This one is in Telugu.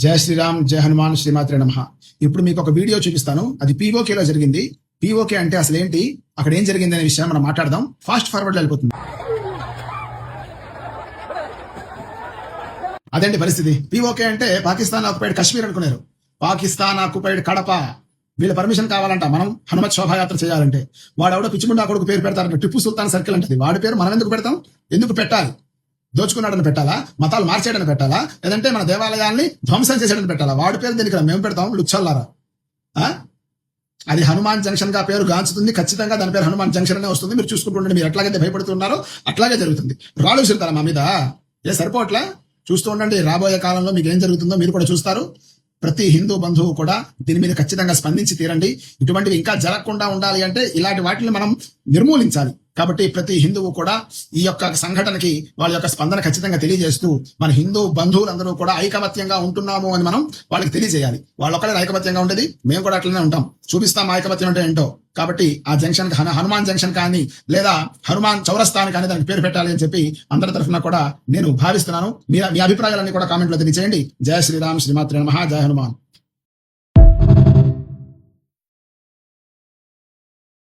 జయ శ్రీరామ్, జయ హనుమాన్, శ్రీమాత్రే నమః. ఇప్పుడు మీకు ఒక వీడియో చూపిస్తాను. అది పీఓకేలో జరిగింది. పీఓకే అంటే అసలు ఏంటి, అక్కడ ఏం జరిగింది అనే విషయం మనం మాట్లాడదాం. ఫాస్ట్ ఫార్వర్డ్ లో వెళ్ళిపోతుంది. అదేంటి పరిస్థితి. పీఓకే అంటే పాకిస్తాన్ ఆక్యుపైడ్ కాశ్మీర్ అనుకున్నారు. పాకిస్తాన్ ఆక్యుపైడ్ కడప. వీళ్ళ పర్మిషన్ కావాలంట మనం హనుమత్ శోభాయాత్ర చేయాలంటే. వాడెవడో పిచ్చిముండా కొడుకు పేరు పెడతారంట. టిప్పు సుల్తాన్ సర్కిల్ అంటది. వాడి పేరు మనం ఎందుకు పెడతాం? ఎందుకు పెట్టాలి? దోచుకున్నాడని పెట్టాలా? మతాలు మార్చాడని పెట్టాలా? లేదంటే మన దేవాలయాల్ని ధ్వంసం చేసాడని పెట్టాలా? వాడి పేరు దీనికి మేము పెడతాం లుచ్చల్లారా? అది హనుమాన్ జంక్షన్ గా పేరు గాంచుతుంది. ఖచ్చితంగా దాని పేరు హనుమాన్ జంక్షన్ అనే వస్తుంది. మీరు చూసుకుంటుండండి. మీరు ఎట్లాగైతే భయపడుతున్నారో అట్లాగే జరుగుతుంది. రాళ్ళు విసురుతారా మా మీద? సరిపోవట్లా? చూస్తూ ఉండండి. రాబోయే కాలంలో మీకు ఏం జరుగుతుందో మీరు కూడా చూస్తారు. ప్రతి హిందూ బంధువు కూడా దీని మీద ఖచ్చితంగా స్పందించి తీరండి. ఇటువంటివి ఇంకా జరగకుండా ఉండాలి అంటే ఇలాంటి వాటిని మనం నిర్మూలించాలి. కాబట్టి ప్రతి హిందువు కూడా ఈ యొక్క సంఘటనకి వాళ్ళ యొక్క స్పందన ఖచ్చితంగా తెలియజేస్తూ మన హిందూ బంధువులందరూ కూడా ఐకమత్యంగా ఉంటున్నాము అని మనం వాళ్ళకి తెలియజేయాలి. వాళ్ళొక్కడే ఐకమత్యంగా ఉండేది, మేము కూడా అట్లనే ఉంటాం. చూపిస్తాం ఐకమత్యం అంటే ఏంటో. కాబట్టి ఆ జంక్షన్ హనుమాన్ జంక్షన్ కానీ లేదా హనుమాన్ చౌరస్తా అని కానీ దానికి పేరు పెట్టాలి అని చెప్పి అందరి తరఫున కూడా నేను భావిస్తున్నాను. మీ అభిప్రాయాలన్నీ కూడా కామెంట్లో తెలియజేయండి. జయ శ్రీరామ్, శ్రీమాత్రే నమః, జయ హనుమాన్.